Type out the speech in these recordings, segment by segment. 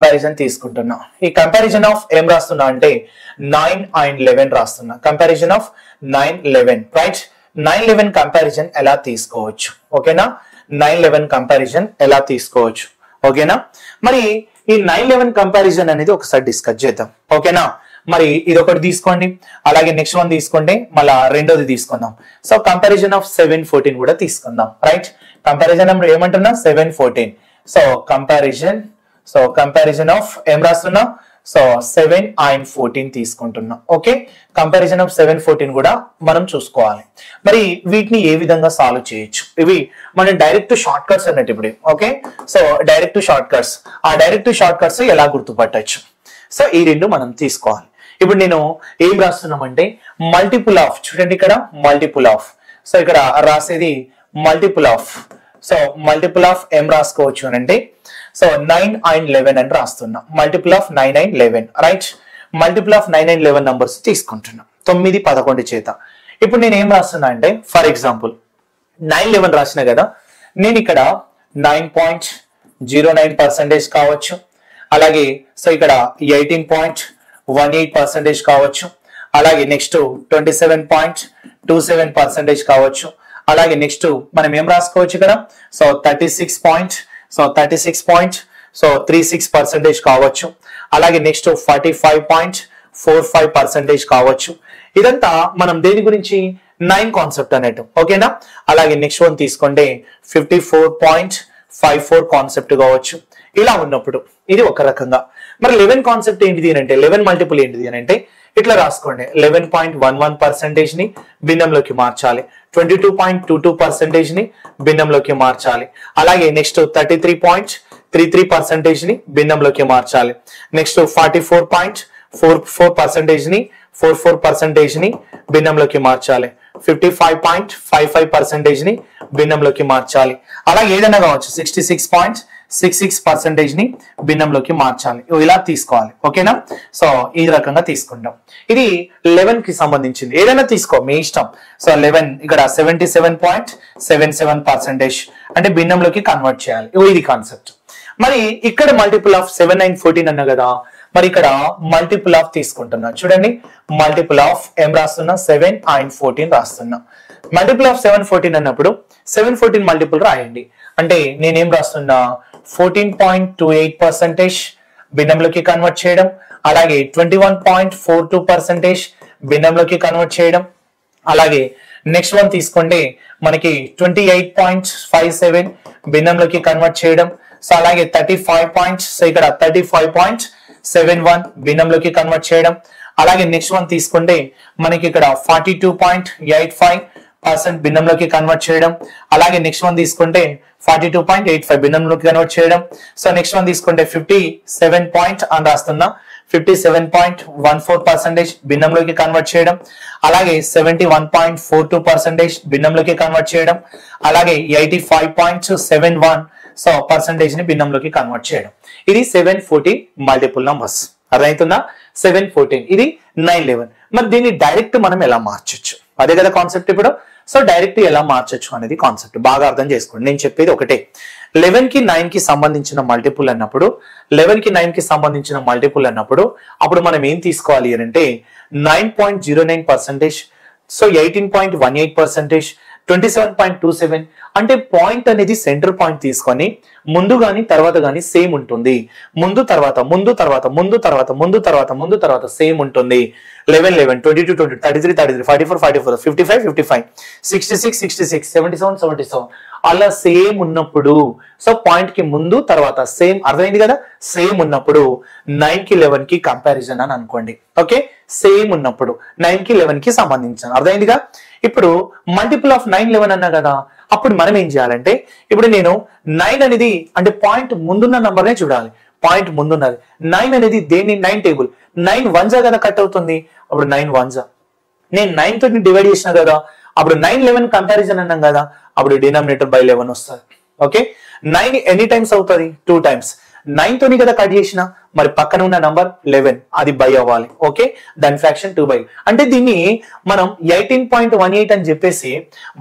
Comparison తీసుకుంటున్నా. ఈ comparison of ఏం రాస్తున్నా అంటే 9 and 11 రాస్తున్నా. Comparison of 9, 11 right. 9, 11 కంపారిజన్ ఎలా తీసుకోవచ్చు ఓకేనా. 9, 11 కంపారిజన్ ఎలా తీసుకోవచ్చు ఓకేనా. మరి ఈ 9, 11 కంపారిజన్ అనేది ఒకసారి డిస్కస్ చేద్దాం ఓకేనా. మరి ఇది ఒకటి తీసుకోండి, అలాగే నెక్స్ట్ వన్ తీసుకోండి, మళ్ళా రెండోది తీసుకుందాం. సో కంపారిజన్ ఆఫ్ 7, 14 కూడా తీసుకుందాం రైట్. కంపారిజన్ ఏమంటున్నా 7, 14. సో కంపారిజన్ ఆఫ్ ఏం రాస్తున్నా, సో 7 and 14 తీసుకుంటున్నా ఓకే. కంపారిజన్ ఆఫ్ 7, 14 కూడా మనం చూసుకోవాలి. మరి వీటిని ఏ విధంగా సాల్వ్ చేయొచ్చు, ఇవి మనం డైరెక్ట్ షార్ట్ కట్స్ అన్నట్టు ఇప్పుడు okay. So direct short cuts, ఆ డైరెక్ట్ షార్ట్ కట్స్ ఎలా గుర్తుపట్టచ్చు, సో ఈ రెండు మనం తీసుకోవాలి. ఇప్పుడు నేను ఏం రాస్తున్నామంటే మల్టిపుల్ ఆఫ్, చూడండి ఇక్కడ మల్టిపుల్ ఆఫ్. సో ఇక్కడ రాసేది multiple of. So multiple of ఏం రాసుకోవచ్చు అని అంటే, సో 9 and 11 అని రాస్తున్నా. Multiple of 9 and 11 right. Multiple of 9 and 11 numbers తీసుకుంటున్నా 9, 11 చేత. ఇప్పుడు నేను ఏం రాస్తున్నా అంటే ఫర్ ఎగ్జాంపుల్ 9, 11 రాసిన కదా, నేను ఇక్కడ 9.09% కావచ్చు, అలాగే సో ఇక్కడ 18.18% కావచ్చు, అలాగే నెక్స్ట్ 27.27% కావచ్చు, అలాగే నెక్స్ట్ మనం ఏం రాసుకోవచ్చు ఇక్కడ, సో 36.36% కావచ్చు, అలాగే నెక్స్ట్ 45.45% కావచ్చు. ఇదంతా మనం దేని గురించి 9 కాన్సెప్ట్ అన్నట్టు ఓకేనా. అలాగే నెక్స్ట్ వన్ తీసుకుంటే 54.54 కాన్సెప్ట్ కావచ్చు. ఇలా ఉన్నప్పుడు ఇది ఒక రకంగా. మరి 11 కాన్సెప్ట్ ఏంటిది అని అంటే, 11 మల్టిపుల్ ఏంటిది అని అంటే ఇట్లా రాసుకోండి. 11.11% ని భిన్నంలోకి మార్చాలి, 22.22% ని భిన్నంలోకి మార్చాలి, అలాగే నెక్స్ట్ 33.33% ని భిన్నంలోకి మార్చాలి, నెక్స్ట్ 44.44% ని 44% ని భిన్నంలోకి మార్చాలి, 55.55% ని భిన్నంలోకి మార్చాలి, అలాగే ఏదైనా కావచ్చు 66.66% ని భిన్నంలోకి మార్చాలి. ఇలా తీసుకోవాలి ఓకేనా. సో ఈ రకంగా తీసుకుంటాం. ఇది 11 కి సంబంధించింది, ఏదైనా తీసుకో మీ ఇష్టం. సో 11 ఇక్కడ 77.77% అంటే భిన్నంలోకి కన్వర్ట్ చేయాలి, ఇది కాన్సెప్ట్. మరి ఇక్కడ మల్టిపుల్ ఆఫ్ 7 and 14 అన్నా కదా, మరి ఇక్కడ మల్టిపుల్ ఆఫ్ తీసుకుంటున్నా. చూడండి మల్టిపుల్ ఆఫ్ ఏం రాస్తున్నా, 7 and 14 రాస్తున్నా. మల్టిపుల్ ఆఫ్ 7, 14 అన్నప్పుడు 7, 14 మల్టిపుల్ రాయండి. అంటే నేనేం రాస్తున్నా 14.28% భిన్నంలోకి కన్వర్ట్ చేయడం, అలాగే 21.42% భిన్నంలోకి కన్వర్ట్ చేయడం, అలాగే నెక్స్ట్ వన్ తీసుకుంటే మనకి 28.57 భిన్నంలోకి కన్వర్ట్ చేయడం, సో అలాగే 35.71 భిన్నంలోకి కన్వర్ట్ చేయడం, అలాగే నెక్స్ట్ వన్ తీసుకుంటే మనకి ఇక్కడ 42.85% భిన్నంలోకి కన్వర్ట్ చేయడం, అలాగే నెక్స్ట్ వన్ తీసుకుంటే 42.85 భిన్నంలోకి కన్వర్ట్ చేయడం. సో నెక్స్ట్ వన్ తీసుకుంటే 57 అని రాస్తున్నా, 57.14% భిన్నంలోకి కన్వర్ట్ చేయడం, అలాగే 71.42% భిన్నంలోకి కన్వర్ట్ చేయడం, అలాగే 85.71 సో పర్సంటేజ్ ని భిన్నంలోకి కన్వర్ట్ చేయడం. ఇది 7, 14 మల్టిపుల్ నంబర్స్. అర్థమవుతుందా? 7, 14 ఇది 9, 11. మరి దీన్ని డైరెక్ట్ మనం ఎలా మార్చొచ్చు, అదే కదా కాన్సెప్ట్ ఇప్పుడు. సో డైరెక్ట్ ఎలా మార్చొచ్చు అనేది కాన్సెప్ట్ బాగా అర్థం చేసుకోండి. నేను చెప్పేది ఒకటే, 11 కి 9 కి సంబంధించిన మల్టిపుల్ అన్నప్పుడు, 11 కి 9 కి సంబంధించిన మల్టిపుల్ అన్నప్పుడు అప్పుడు మనం ఏం తీసుకోవాలి అంటే 9.09%, సో 18.18%, 27.27 అంటే పాయింట్ అనేది సెంటర్ పాయింట్ తీసుకొని ముందు గాని తర్వాత గాని సేమ్ ఉంటుంది, ముందు తర్వాత ముందు తర్వాత ముందు తర్వాత ముందు తర్వాత ముందు తర్వాత సేమ్ ఉంటుంది. 11, 11, 22, 22, 33, 33, 44, 44, 55, 55, 66, 66, 77, 77 అలా సేమ్ ఉన్నప్పుడు, సో పాయింట్ కి ముందు తర్వాత సేమ్, అర్థమైంది కదా, సేమ్ ఉన్నప్పుడు 9 కి 11 కి కంపారిజన్ అని అనుకోండి. ఓకే, సేమ్ ఉన్నప్పుడు 9 కి 11 కి సంబంధించిన, అర్థమైందిగా. ఇప్పుడు మల్టిపుల్ ఆఫ్ 9, 11 అన్నా కదా, అప్పుడు మనం ఏం చేయాలంటే, ఇప్పుడు నేను 9 అనేది అంటే పాయింట్ ముందున్న నంబర్నే చూడాలి, పాయింట్ ముందున్నది 9 అనేది దేని 9 టేబుల్ 9 1 కదా కట్ అవుతుంది, అప్పుడు 9 1 నేను 9 తోటి డివైడ్ చేసిన కదా, అప్పుడు 9, 11 కంపారిజన్ అన్నాం కదా, అప్పుడు డినామినేటర్ బై 11 వస్తుంది. ఓకే, 9 ఎన్ని టైమ్స్ అవుతుంది, 2 టైమ్స్. 9 తోని కదా కట్ చేసిన, మరి పక్కన ఉన్న నంబర్ 11 అది బై అవ్వాలి. ఓకే, దాని ఫ్రాక్షన్ 2 బై. అంటే దీన్ని మనం 18.18 అని చెప్పేసి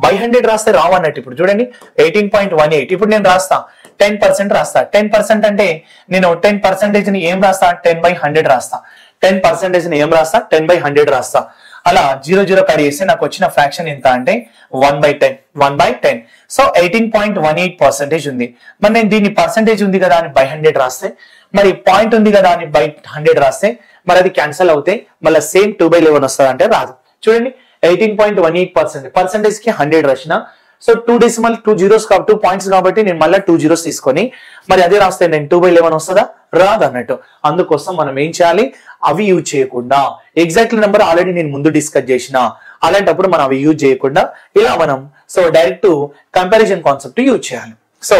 బై 100 రాస్తే రావన్నట్టు. ఇప్పుడు చూడండి 18.18, ఇప్పుడు నేను రాస్తా 10% రాస్తా. 10% అంటే నేను 10% ని ఏం రాస్తా, 10/100 రాస్తా. 10% ని ఏం రాస్తా, 10/100 రాస్తా. అలా 0 కట్ చేస్తే నాకు వచ్చిన ఫ్రాక్షన్ ఎంత అంటే 1/10. సో 18.18% ఉంది. మరి నేను దీన్ని పర్సెంటేజ్ ఉంది కదా అని by100 రాస్తే, మరి పాయింట్ ఉంది కదా అని by100 రాస్తే, మరి అది క్యాన్సిల్ అవుతే మళ్ళీ సేమ్ 2/11 వస్తుంది అంటే రాదు. చూడండి 18.18%, పర్సెంటేజ్ కి 100 రాసిన. సో 2 పాయింట్స్ కాబట్టి నేను మళ్ళీ 2 zeros తీసుకొని మరి అదే రాస్తే నేను 2/11 వస్తుందా, రాదు అన్నట్టు. అందుకోసం మనం ఏం చేయాలి, అవి యూజ్ చేయకుండా, ఎగ్జాక్ట్ నెంబర్ ఆల్రెడీ నేను ముందు డిస్కస్ చేసిన, అలాంటప్పుడు మనం అవి యూజ్ చేయకుండా ఇలా మనం so direct comparison concept use చేయాలి. సో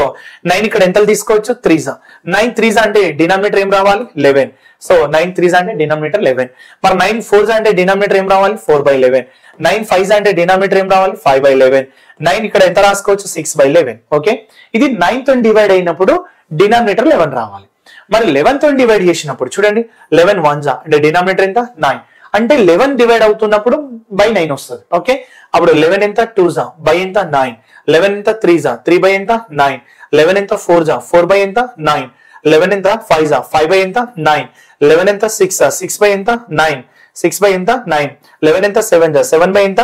9 ఇక్కడ ఎంతలు తీసుకోవచ్చు, 3s. 9 3s అంటే డినామినేటర్ ఏం రావాలి, 11. సో 9 3s అంటే డినామినేటర్ 11. మరి 9 4s అంటే డినామినేటర్ ఏం రావాలి, 4/11. 9 5s అంటే డినామినేటర్ ఏం రావాలి, 5/11. 9 ఇక్కడ ఎంత రాసుకోవచ్చు, 6/11. ఓకే, ఇది 9 తో డివైడ్ అయినప్పుడు డినామినేటర్ 11 రావాలి. మరి 11 తో డివైడ్ చేసినప్పుడు చూడండి 11 1s అంటే డినామినేటర్ ఎంత, 9. అంటే 11 డివైడ్ అవుతున్నప్పుడు by9 వస్తుంది. ఓకే, అప్పుడు 11 ఎంత, 2s by ఎంత, 9. 11 ఎంత, 3s 3 ఎంత, 9. 11 ఎంత, 4s 4 ఎంత, 9. 11 ఎంత, 5s 5 ఎంత, 9. 11 ఎంత, 6 6 ఎంత, 9. 6 ఎంత, 9. 11 ఎంత, 7 7 ఎంత,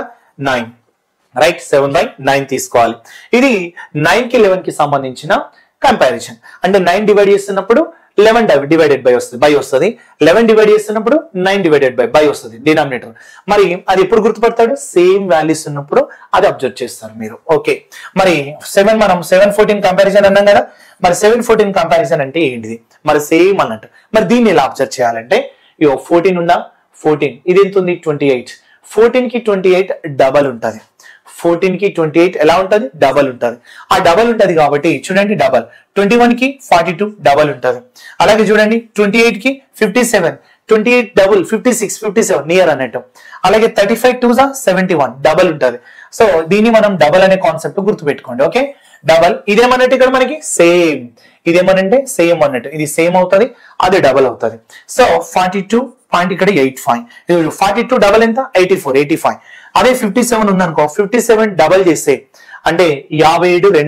9. రైట్, 7/9 తీసుకోవాలి. ఇది 9 కి 11 కి సంబంధించిన కంపారిజన్. అంటే 9 డివైడ్ చేస్తున్నప్పుడు 11 డివైడెడ్ బై వస్తుంది. 11 డివైడ్ చేస్తున్నప్పుడు 9 డివైడెడ్ బై వస్తుంది డినామినేటర్. మరి అది ఎప్పుడు గుర్తుపడతాడు, సేమ్ వాల్యూస్ ఉన్నప్పుడు అది అబ్జర్వ్ చేస్తారు మీరు. ఓకే, మరి మనం 7-14 కంపారిజన్ అన్నాం కదా. మరి 7-14 కంపారిజన్ అంటే ఏంటిది, మరి సేమ్ అన్నట్టు. మరి దీన్ని ఎలా అబ్జర్వ్ చేయాలంటే, 14 ఉందా, 14 ఇది ఎంత ఉంది, 28. 14 కి 28 డబల్ ఉంటుంది. 14 కి 28 ఎలా ఉంటుంది, డబల్ ఉంటుంది. ఆ డబల్ ఉంటుంది కాబట్టి చూడండి, డబల్ 21 కి 42 డబల్ ఉంటుంది. అలాగే చూడండి 28 కి 57, 28 డబుల్ 56 57 నియర్ అన్నట్టు. అలాగే 35 2s 71 డబల్ ఉంటుంది. సో దీన్ని మనం డబల్ అనే కాన్సెప్ట్ గుర్తుపెట్టుకోండి. ఓకే, డబల్ ఇదేమన్నట్టు ఇక్కడ మనకి సేమ్, ఇదేమనంటే సేమ్ అన్నట్టు, ఇది సేమ్ అవుతుంది, అది డబల్ అవుతుంది. సో 42 పాయింట్ ఇక్కడ 85, 42 డబల్ ఎంత, 85. అదే 57 ఉందనుకో, 57 డబల్ చేస్తే అంటే 57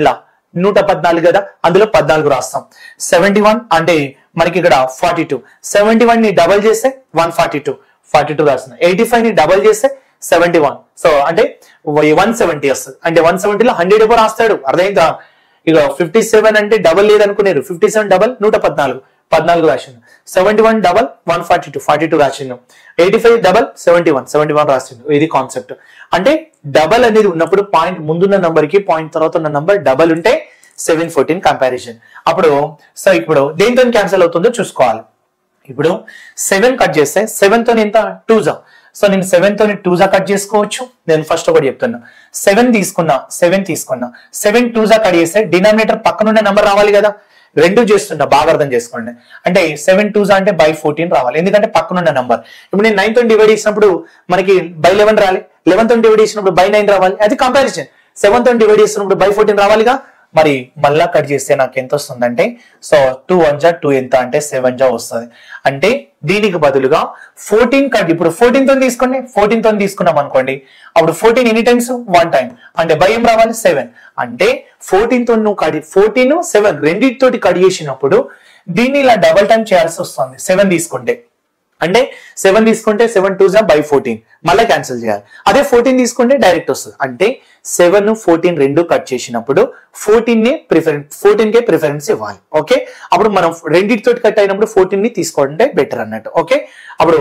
2 114 కదా, అందులో 14 రాస్తాం. 71 అంటే మనకి ఇక్కడ 42, 71 ని డబల్ చేస్తే 142 రాస్తున్నాం. 85 ని డబల్ చేస్తే 71, సో అంటే 170 వస్తుంది. అంటే 170లో 100 ఎవరు రాస్తాడు, అర్థమైందా? ఇక 57 అంటే డబల్ లేదనుకున్నారు, 57 డబల్ 114 రాసిండు. 71 డబల్ 142 రాసిండు. 85 డబల్ 71 రాసిండు. ఇది కాన్సెప్ట్. అంటే డబల్ అనేది ఉన్నప్పుడు పాయింట్ ముందున్న నంబర్ కి పాయింట్ తర్వాత ఉన్న నంబర్ డబల్ ఉంటే 7-14 కంపారిజన్. అప్పుడు సో ఇప్పుడు దేంతో క్యాన్సిల్ అవుతుందో చూసుకోవాలి. ఇప్పుడు 7 కట్ చేస్తే 7 తో ఎంత, 2s. సో నేను 7 తో 2s కట్ చేసుకోవచ్చు. నేను ఫస్ట్ ఒకటి చెప్తున్నా, 7 తీసుకున్నా 7 2s కట్ చేస్తే డినామినేటర్ పక్కన ఉన్న నెంబర్ రావాలి కదా. రెండు చేస్తుంటా, బాగా అర్థం చేసుకోండి. అంటే 7 2s అంటే by14 రావాలి, ఎందుకంటే పక్కన ఉన్న నెంబర్. ఇప్పుడు నేను 9 తో డివైడ్ చేసినప్పుడు మనకి by11 రావాలి, 11 తో డివైడ్ చేసినప్పుడు by9 రావాలి, అది కంపారిజన్. 7 తో డివైడ్ చేసినప్పుడు by14 రావాలిగా. మరి మళ్ళా కట్ చేస్తే నాకు ఎంత వస్తుందంటే, సో 2 1 2 ఎంత అంటే 7 వస్తుంది. అంటే దీనికి బదులుగా 14 కట్, ఇప్పుడు 14 తో తీసుకోండి, 14 తో తీసుకున్నాం అనుకోండి, అప్పుడు 14 ఎనీ టైమ్స్ 1 టైం, అంటే బై ఏం రావాలి 7. అంటే 14 తో నువ్వు 14 7 రెండింటితోటి కట్ చేసినప్పుడు దీన్ని ఇలా డబల్ టైం చేయాల్సి వస్తుంది. 7 తీసుకుంటే, అంటే 7 తీసుకుంటే 7 2s by14 మళ్ళీ క్యాన్సిల్ చేయాలి. అదే 14 తీసుకుంటే డైరెక్ట్ వస్తుంది. అంటే 7 14 రెండు కట్ చేసినప్పుడు 14 కే ప్రిఫరెన్స్ ఇవ్వాలి. ఓకే, అప్పుడు మనం రెండింటితో కట్ అయినప్పుడు 14 ని తీసుకోవడం బెటర్ అన్నట్టు. ఓకే, అప్పుడు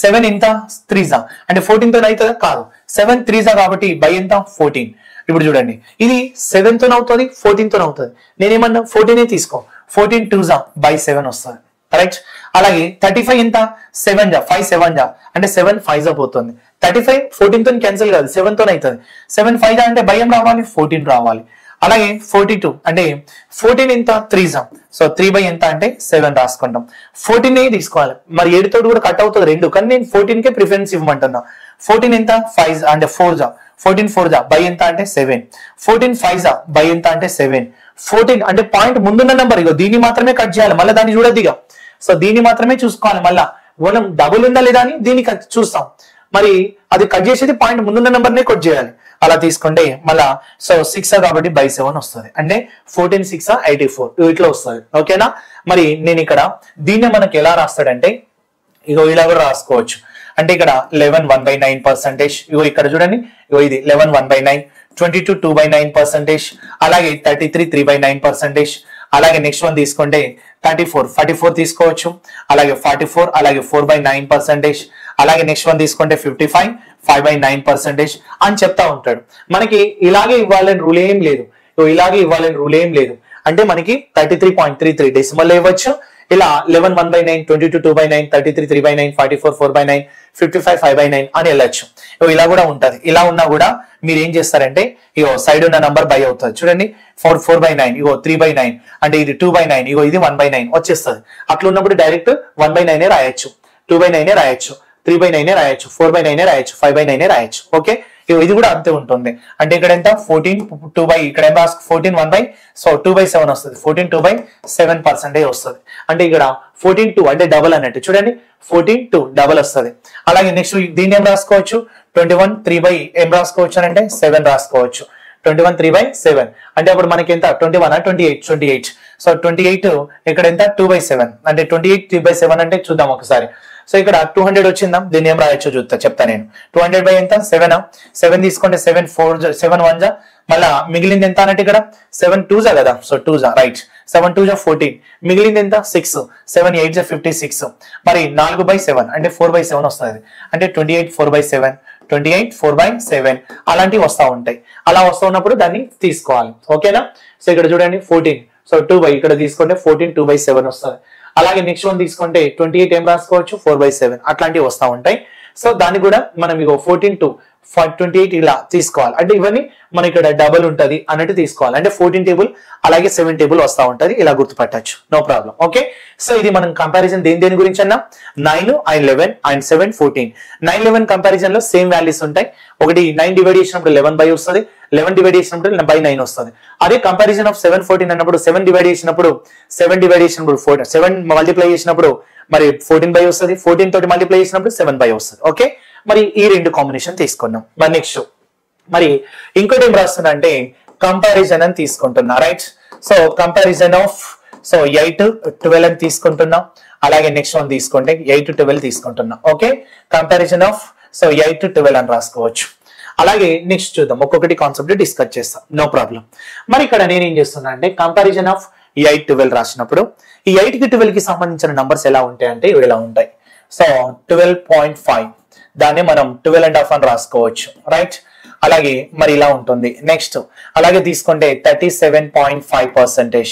7 ఎంత, 3s అంటే 14 తో అవుతుందా, కాదు, 7 3s కాబట్టి బై ఎంత, 14. ఇప్పుడు చూడండి, ఇది 7 తో అవుతుంది, 14 తో అవుతుంది. నేనేమన్నా 14 తీసుకో, 14 2s by 7 వస్తుంది. కరెక్ట్. అలాగే 35 ఎంత, 7 5 7 అంటే 7 5 పోతుంది. 35 14 తో క్యాన్సిల్ కాదు, 7 తో అవుతుంది. 7 5 అంటే భయం రావాలి, 14 రావాలి. అలాగే 42 అంటే 14 ఎంత, 3s, సో 3 by ఎంత అంటే 7 రాసుకుంటాం. 14 తీసుకోవాలి, మరి 7 తోటి కూడా కట్ అవుతుంది రెండు, కానీ నేను 14 కే ప్రిఫరెన్స్ ఇవ్వమంటున్నా. 14 ఎంత, 5 అంటే 4s, 14 4s బై ఎంత అంటే 7. 14 5s బై ఎంత అంటే 7. 14 అంటే పాయింట్ ముందున్న నెంబర్, ఇగో దీన్ని మాత్రమే కట్ చేయాలి, మళ్ళీ దాన్ని చూడద్దు ఇక. సో దీన్ని మాత్రమే చూసుకోవాలి, మళ్ళా మనం డబుల్ ఉందా లేదా అని దీన్ని చూస్తాం. మరి అది కట్ చేసేది పాయింట్ ముందున్న నెంబర్నే కట్ చేయాలి. అలా తీసుకుంటే మళ్ళా సో 6 కాబట్టి బై 7 వస్తుంది. అంటే 14 6 84 ఇట్లా వస్తుంది. ఓకేనా. మరి నేను ఇక్కడ దీన్ని మనకి ఎలా రాస్తాడంటే ఇగో ఇలా కూడా రాసుకోవచ్చు. అంటే ఇక్కడ 11 1/9%. ఇగో ఇక్కడ చూడండి, ఇగో ఇది 11 1/9, 22 2/9%, అలాగే 33 3/9%. అలాగే నెక్స్ట్ వన్ తీసుకుంటే 34 44 తీసుకోవచ్చు, అలాగే 44, అలాగే 4/9%. అలాగే నెక్స్ట్ వన్ తీసుకుంటే 55 5/9% అని చెప్తా ఉంటాడు. మనకి ఇలాగే ఇవ్వాలని రూల్ ఏం లేదు, ఇలాగే ఇవ్వాలని రూల్ ఏం లేదు. అంటే మనకి 33.33 డెసిమల్ ఇవ్వచ్చు, ఇలా 11 1/9, 22 2/9, 33 3/9, 44 4/9, 55 5/9 అని వెళ్ళచ్చు. ఇలా కూడా ఉంటది. ఇలా ఉన్నా కూడా మీరు ఏం చేస్తారంటే ఇగో సైడ్ ఉన్న నంబర్ బై అవుతుంది. చూడండి 4/9, ఇగో 3/9, అంటే ఇది 2/9, ఇగో ఇది 1/9 వచ్చేస్తుంది. అట్లా ఉన్నప్పుడు డైరెక్ట్ 1/9 రాయొచ్చు, 2/9 రాయొచ్చు, 3/9 రాయొచ్చు, 4/9 రాయొచ్చు, 5/9 రాయొచ్చు. ఓకే, ఇది కూడా అంతే ఉంటుంది. అంటే ఇక్కడ ఎంత 14 2 ఇక్కడ ఏం రాసు 14 1 సో 2/7 వస్తుంది. 14 2/7% వస్తుంది. అంటే ఇక్కడ 14 2 అంటే డబల్ అన్నట్టు. చూడండి 14 2 డబల్ వస్తుంది. అలాగే నెక్స్ట్ దీన్ని ఏం రాసుకోవచ్చు 21 3 ఏం రాసుకోవచ్చు అంటే 7 రాసుకోవచ్చు. 21 3/7 అంటే అప్పుడు మనకి ఎంత 21 28 సో 28 ఇక్కడ ఎంత 2/7 అంటే 28 3/7 అంటే చూద్దాం ఒకసారి. సో ఇక్కడ 200 వచ్చిందా, దీన్ని ఏం రాయొచ్చో చెప్తా నేను. 200 ఎంత 7 తీసుకుంటే 7 4 7 1 మళ్ళా మిగిలింది ఎంత అన్నట్టు ఇక్కడ 7 2 కదా, సో 2 రైట్, 7 2 14, మిగిలింది ఎంత 6, 7 8 56, మరి 4/7 అంటే 4/7 వస్తుంది. అంటే 28 4/7, 28 4/7 అలాంటివి వస్తూ ఉంటాయి. అలా వస్తూ ఉన్నప్పుడు దాన్ని తీసుకోవాలి. ఓకేనా. సో ఇక్కడ చూడండి 14, సో 2 ఇక్కడ తీసుకుంటే 14 2/7 వస్తుంది. అలాగే నెక్స్ట్ వన్ తీసుకుంటే 28 ఏం రాసుకోవచ్చు 4/7 అట్లాంటివి వస్తూ ఉంటాయి. సో దాన్ని కూడా మనం ఇగో 14 to 28 ఇలా తీసుకోవాలి. అంటే ఇవన్నీ మన ఇక్కడ డబుల్ ఉంటది అన్నట్టు తీసుకోవాలి. అంటే 14 టేబుల్ అలాగే 7 టేబుల్ వస్తూ ఉంటది, ఇలా గుర్తుపట్టచ్చు, నో ప్రాబ్లం. ఓకే, సో ఇది మనం కంపారిజన్ దేని గురించి అన్నా 9 and 11 and 7 14. 9 11 కంపారిజన్ లో సేమ్ వాల్యూస్ ఉంటాయి. ఒకటి 9 డివైడ్ చేసినప్పుడు 11 వస్తుంది, 11 డివైడ్ చేసినప్పుడు 9 వస్తుంది. అదే కంపారిజన్ ఆఫ్ 7 14 అన్నప్పుడు 7 డివైడ్ చేసినప్పుడు 7 మల్టిప్లై చేసినప్పుడు మరి 14 వస్తుంది, 14 తోటి మల్టిప్లై చేసినప్పుడు 7 వస్తుంది. ఓకే, మరి ఈ రెండు కాంబినేషన్ తీసుకున్నాం. మరి నెక్స్ట్ మరి ఇంకోటి ఏం రాస్తున్నా అంటే కంపారిజన్ అని తీసుకుంటున్నా. Right, so comparison of so 8 12 అని తీసుకుంటున్నా. అలాగే నెక్స్ట్ వన్ తీసుకుంటే 8 12 తీసుకుంటున్నా. ఓకే, కంపారిజన్ ఆఫ్ సో 8 12 అని రాసుకోవచ్చు. అలాగే నెక్స్ట్ చూద్దాం, ఒక్కొక్కటి కాన్సెప్ట్ డిస్కస్ చేస్తాం, నో ప్రాబ్లం. మరి ఇక్కడ నేను ఏం చేస్తున్నా అంటే కంపారిజన్ ఆఫ్ 8 12 రాసినప్పుడు ఈ 8 కి 12 కి సంబంధించిన నంబర్స్ ఎలా ఉంటాయి అంటే ఇలా ఉంటాయి. సో 12.5 దాన్ని మనం 12.5 అని రాసుకోవచ్చు. రైట్, అలాగే మరి ఇలా ఉంటుంది. నెక్స్ట్ అలాగే తీసుకుంటే 37.5%,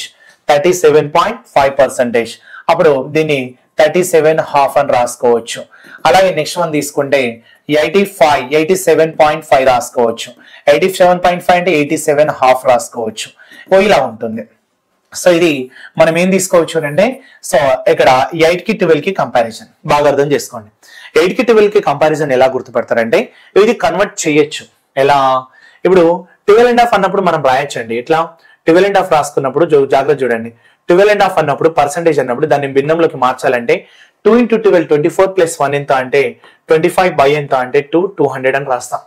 37.5%, అప్పుడు దీన్ని 37.5 అని రాసుకోవచ్చు. అలాగే నెక్స్ట్ వన్ తీసుకుంటే 87.5 రాసుకోవచ్చు. 87.5 అంటే 87.5 రాసుకోవచ్చు. ఇలా ఉంటుంది. సో ఇది మనం ఏం తీసుకోవచ్చు అంటే సో ఇక్కడ 8 కి 12 కి కంపారిజన్ బాగా అర్థం చేసుకోండి. 8 కి 12 కి కంపారిజన్ ఎలా గుర్తుపడతారంటే ఇది కన్వర్ట్ చేయొచ్చు. ఎలా, ఇప్పుడు 12.5 అన్నప్పుడు మనం రాయొచ్చండి. ఎట్లా 12.5 రాసుకున్నప్పుడు జాగ్రత్త చూడండి. 12.5 అన్నప్పుడు పర్సెంటేజ్ అన్నప్పుడు దాన్ని భిన్నంలోకి మార్చాలంటే 2 into 12 24 plus 1 ఎంత అంటే 25 by ఎంత అంటే 200 అని రాస్తాం.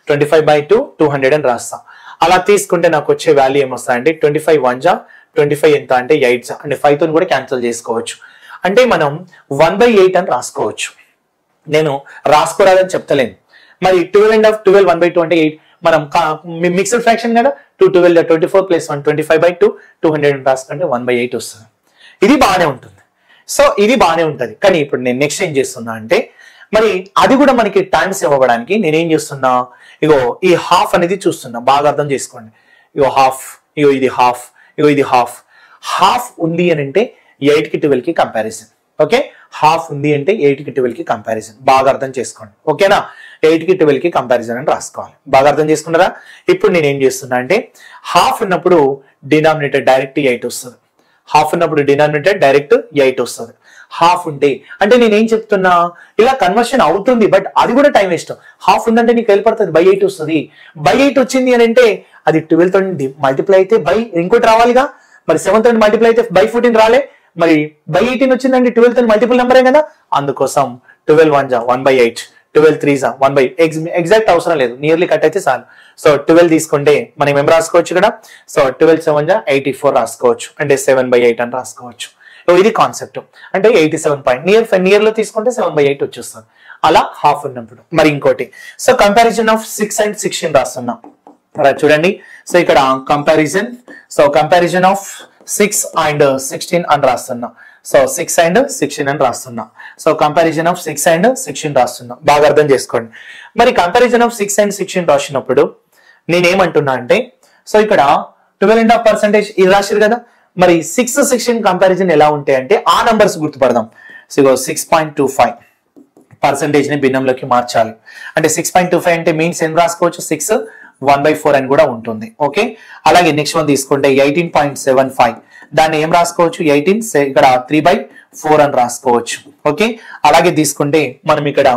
25/2 200 అని రాస్తాం. అలా తీసుకుంటే నాకు వచ్చే వాల్యూ ఏమొస్తా అంటే 25 1 25 ఎంత అంటే 8 అంటే 5 తో కూడా క్యాన్సిల్ చేసుకోవచ్చు. అంటే మనం 1/8 అని రాసుకోవచ్చు. నేను రాసుకోరాదని చెప్తలేను. మరి 12 1/2 అంటే 8 మనం మిక్స్డ్ ఫ్రాక్షన్ కదా, 2 12 24 plus 1 25/2 200 అని రాసుకుంటే 1/8 వస్తుంది. ఇది బాగానే ఉంటుంది. సో ఇది బాగానే ఉంటుంది. కానీ ఇప్పుడు నేను నెక్స్ట్ ఏం చేస్తున్నా అంటే మరి అది కూడా మనకి టైమ్స్ ఇవ్వడానికి నేనేం చేస్తున్నా, ఇగో ఈ హాఫ్ అనేది చూస్తున్నా, బాగా అర్థం చేసుకోండి. ఇగో హాఫ్, ఇగో ఇది హాఫ్, ఇగో ఇది హాఫ్. హాఫ్ ఉంది అని అంటే 8 కి 12 కి కంపారిజన్. ఓకే, హాఫ్ ఉంది అంటే 8 కి 12 కి కంపారిజన్, బాగా అర్థం చేసుకోండి. ఓకేనా, 8 కి 12 కి కంపారిజన్ అని రాసుకోవాలి. బాగా అర్థం చేసుకున్నారా. ఇప్పుడు నేను ఏం చేస్తున్నా అంటే హాఫ్ ఉన్నప్పుడు డినామినేటర్ డైరెక్ట్ 8 వస్తుంది. హాఫ్ ఉన్నప్పుడు డినామినేటర్ డైరెక్ట్ 8 వస్తుంది. హాఫ్ ఉంటే అంటే నేనేం చెప్తున్నా, ఇలా కన్వర్షన్ అవుతుంది, బట్ అది కూడా టైం వేస్ట్. హాఫ్ ఉందంటే నీకు వెళ్ళిపడుతుంది, బై 8 వస్తుంది. బై 8 వచ్చింది అని అంటే అది 12 తో మల్టిప్లై అయితే బై ఇంకోటి రావాలిగా. మరి 7 తో మల్టిప్లై అయితే బై 14 రాలే. మరి బై 18 వచ్చిందంటే 12 తో మల్టిపుల్ నెంబరే కదా. అందుకోసం 12 1 1/8, 12 3s 1 by ఎగ్జాక్ట్ అవసరం లేదు, నియర్లీ కట్ అయితే చాలు. సో 12 తీసుకుంటే మనం ఏం రాసుకోవచ్చు ఇక్కడ, సో 12 7 84 రాసుకోవచ్చు, అంటే 7/8 అని రాసుకోవచ్చు. ఇది కాన్సెప్ట్. అంటే 87 పాయింట్ నియర్ లో తీసుకుంటే 7/8 వచ్చేస్తుంది. అలా హాఫ్ ఉన్నప్పుడు. మరి ఇంకోటి, సో కంపారిజన్ ఆఫ్ 6 and 16 రాస్తున్నాం. చూడండి, సో ఇక్కడ కంపారిజన్ ఆఫ్ 6 and 16 అని రాస్తున్నా. సో 6 and 16 అని రాస్తున్నా. సో కంపారిజన్ ఆఫ్ 6 and 16 రాస్తున్నా. బాగా అర్థం చేసుకోండి. మరి కంపారిజన్ ఆఫ్ 6 and 16 రాసినప్పుడు నేనేమంటున్నా అంటే, సో ఇక్కడ 12.5% ఇది రాశారు కదా, మరి 6 16 కంపారిజన్ ఎలా ఉంటాయి అంటే ఆ నంబర్స్ గుర్తుపడదాం. సో 6.25% ని భిన్నంలోకి మార్చాలి. అంటే 6.25 అంటే మీన్స్ ఏం రాసుకోవచ్చు, 6 1/4 అని కూడా ఉంటుంది. ఓకే, అలాగే నెక్స్ట్ వన్ తీసుకుంటే 18.75, దాన్ని ఏం రాసుకోవచ్చు, 18 ఇక్కడ 3/4 అని రాసుకోవచ్చు. ఓకే, అలాగే తీసుకుంటే మనం ఇక్కడ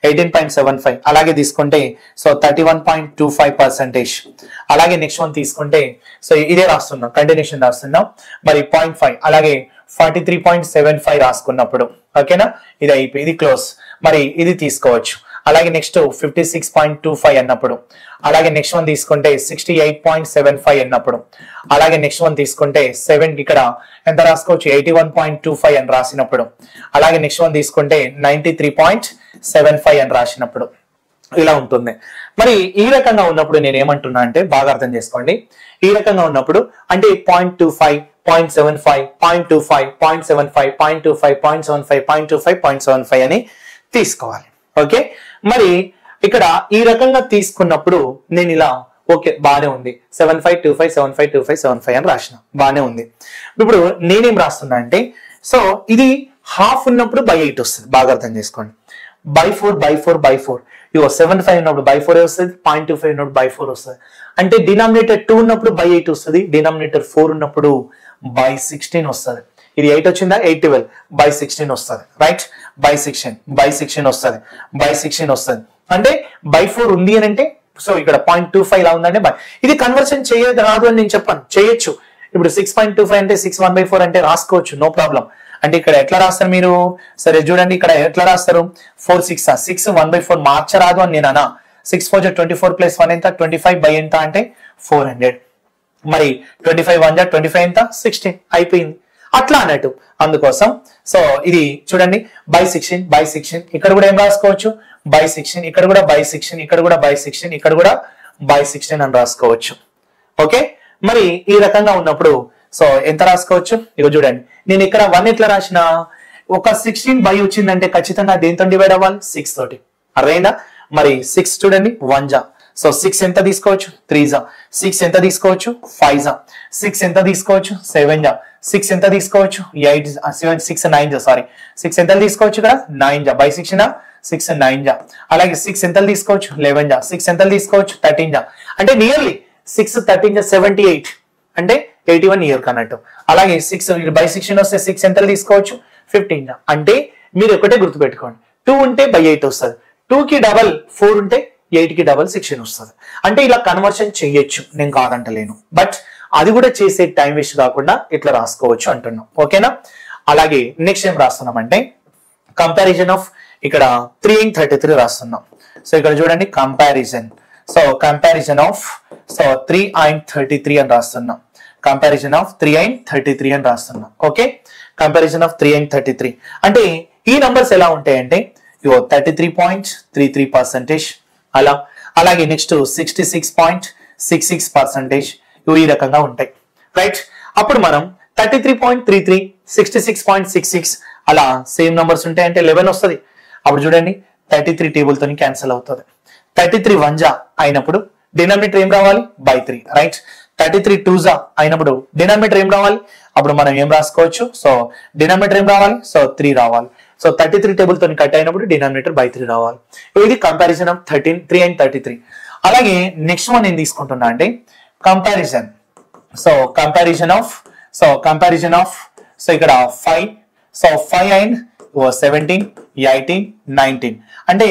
18.75, అలాగే తీసుకుంటే సో 31.25%. అలాగే నెక్స్ట్ వన్ తీసుకుంటే సో ఇదే రాస్తున్నాం, కంటిన్యూషన్ రాస్తున్నాం. మరి 0.5, అలాగే 43.75 రాసుకున్నప్పుడు ఓకేనా, ఇది అయిపోయి ఇది క్లోజ్. మరి ఇది తీసుకోవచ్చు. అలాగే నెక్స్ట్ 56.25 అన్నప్పుడు, అలాగే నెక్స్ట్ వన్ తీసుకుంటే 68.75 అన్నప్పుడు, అలాగే నెక్స్ట్ వన్ తీసుకుంటే 7 ఇక్కడ ఎంత రాసుకోవచ్చు, 81.25 అని రాసినప్పుడు, అలాగే నెక్స్ట్ వన్ తీసుకుంటే 93.75 అని రాసినప్పుడు ఇలా ఉంటుంది. మరి ఈ రకంగా ఉన్నప్పుడు నేను ఏమంటున్నా అంటే బాగా అర్థం చేసుకోండి. ఈ రకంగా ఉన్నప్పుడు అంటే 0.25 0.75 0.25 0.75 0.25 0.75 0.25 0.75 అని తీసుకోవాలి. ఓకే, మరి ఇక్కడ ఈ రకంగా తీసుకున్నప్పుడు నేను ఇలా ఓకే బానే ఉంది 7525 7525 75 అని రాసిన, బానే ఉంది. ఇప్పుడు నేనేం రాస్తున్నా అంటే, సో ఇది హాఫ్ ఉన్నప్పుడు by8 వస్తుంది. బాగా అర్థం చేసుకోండి. by4 ఇగో 75 ఉన్నప్పుడు by4 వస్తుంది, 0.25 ఉన్నప్పుడు by4 వస్తుంది. అంటే డినామినేటర్ 2 ఉన్నప్పుడు by8 వస్తుంది, డినామినేటర్ 4 ఉన్నప్పుడు by16 వస్తుంది. ఇది 8 వచ్చిందా, 8 12 by16 వస్తుంది. రైట్, by16 వస్తుంది, by16 వస్తుంది. అంటే by4 ఉంది అని అంటే సో ఇక్కడ 0.25 ఇలా ఉందంటే ఇది కన్వర్షన్ చేయదు రాదు అని నేను చెప్పాను, చేయొచ్చు. ఇప్పుడు 6.25 అంటే 6 1/4 అంటే రాసుకోవచ్చు, నో ప్రాబ్లం. అంటే ఇక్కడ ఎట్లా రాస్తారు మీరు, సరే చూడండి ఇక్కడ ఎట్లా రాస్తారు, 4 6 6 1/4 మార్చరాదు అని నేను అన్నా. 6 4 24 + 1 ఎంత, 25 by ఎంత అంటే 400. మరి 25 1 25 ఎంత, 16 అయిపోయింది. అట్లా అన్నట్టు అందుకోసం సో ఇది చూడండి by16 ఇక్కడ కూడా ఏం రాసుకోవచ్చు, by16 ఇక్కడ కూడా by16 ఇక్కడ కూడా by16 ఇక్కడ కూడా by16 అని రాసుకోవచ్చు. ఓకే, మరి ఈ రకంగా ఉన్నప్పుడు సో ఎంత రాసుకోవచ్చు, ఇగో చూడండి నేను ఇక్కడ 1 ఎట్లా రాసిన, ఒక 16 by వచ్చిందంటే ఖచ్చితంగా దేంతో డివైడ్ అవ్వాలి, 6 తోటి. అర్థమైందా? మరి 6 చూడండి 1 జా, సో 6 ఎంత తీసుకోవచ్చు, 3 జా, 6 ఎంత తీసుకోవచ్చు, 5 జా, 6 ఎంత తీసుకోవచ్చు, 7 జా, 6 ఎంత తీసుకోవచ్చు, 8 7 6 9 జా, సారీ 6 ఎంత తీసుకోవచ్చు ఇక్కడ 9 జా, by16 6 9 జా, అలాగే 6 ఎంత తీసుకోవచ్చు, 11 జా, 6 ఎంత తీసుకోవచ్చు, 13 జా, అంటే నియర్లీ 6 13 జా 78 అంటే 81 ఇయర్ కన్నట్టు. అలాగే 6 by16 వస్తే 6 ఎంత తీసుకోవచ్చు, 15 జా, అంటే మీరు ఒకటే గుర్తుపెట్టుకోండి, 2 ఉంటే by8 వస్తుంది, 2 కి డబల్ 4 ఉంటే 8 కి డబల్ 16 వస్తుంది. అంటే ఇలా కన్వర్షన్ చేయొచ్చు, నేను కాదంటలేను, బట్ అది కూడా చేసే టైం వేస్ట్ కాకుండా ఇట్లా రాసుకోవచ్చు అంటున్నాం. ఓకేనా? అలాగే నెక్స్ట్ ఏం రాస్తున్నాం అంటే కంపారిజన్ ఆఫ్ ఇక్కడ 3 and 33 రాస్తున్నాం. సో ఇక్కడ చూడండి comparison, so comparison of so 3 and 33 అని రాస్తున్నాం. కంపారిజన్ ఆఫ్ 3 and 33 అని రాస్తున్నాం. ఓకే, కంపారిజన్ ఆఫ్ 3 and 33 అంటే ఈ నంబర్స్ ఎలా ఉంటాయంటే 33.33% అలా, అలాగే నెక్స్ట్ 66.66% ఈ రకంగా ఉంటాయి. రైట్, అప్పుడు మనం 33.33 66.66 అలా సేమ్ నంబర్స్ ఉంటాయి అంటే 11 వస్తుంది. అప్పుడు చూడండి 33 టేబుల్ తోని క్యాన్సిల్ అవుతుంది. 33 1 జా అయినప్పుడు డినామినేటర్ ఏం రావాలి, by3. రైట్, 33 2 జా అయినప్పుడు డినామినేటర్ ఏం రావాలి, అప్పుడు మనం ఏం రాసుకోవచ్చు, సో డినామినేటర్ ఏం రావాలి, సో 3 రావాలి. సో 33 టేబుల్ తోని కట్ అయినప్పుడు డినామినేటర్ by3 రావాలి. ఇది కంపారిజన్ ఆఫ్ 3 and 33. అలాగే నెక్స్ట్ వన్ ఏం తీసుకుంటున్నా అంటే comparison, so comparison of so ఇక్కడ 5, సో 5 and 17 18 19 అంటే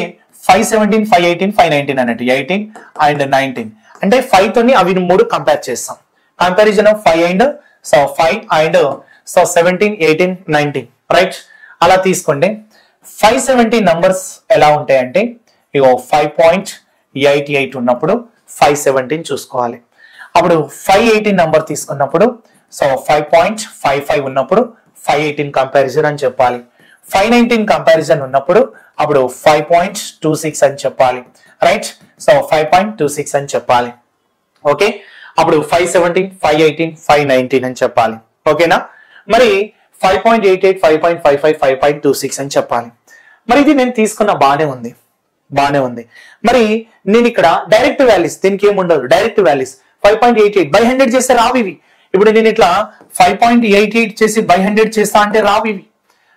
5 17 5 18 5 19 అన్నట్టు 18 and 19 అంటే 5 తోని అవి 3 కంపేర్ చేస్తాం. Comparison of 5 and so 5 and so 17 18 19 right. అలా తీసుకుంటే 517 నంబర్స్ ఎలా ఉంటాయంటే ఇగో 5.88 ఉన్నప్పుడు 517 చూసుకోవాలి. అప్పుడు 518 నంబర్ తీసుకున్నప్పుడు సో 5.55 ఉన్నప్పుడు 518 కంపారిజన్ అని చెప్పాలి. 519 కంపారిజన్ ఉన్నప్పుడు అప్పుడు 5.26 అని చెప్పాలి. రైట్, సో 5.26 అని చెప్పాలి. ఓకే, అప్పుడు 517, 518, 519 అని చెప్పాలి. ఓకేనా, మరి 5.88, 5.55, 5.26 అని చెప్పాలి. మరి ఇది నేను తీసుకున్న బానే ఉంది. మరి నేను ఇక్కడ డైరెక్ట్ వాల్యూస్, దీనికి ఏముండదు, డైరెక్ట్ వాల్యూస్ 5.88 బై 100 చేస్తే రావు ఇవి. ఇప్పుడు నేను ఇట్లా 5.88 చేసి బై 100 చేస్తా అంటే రావు ఇవి.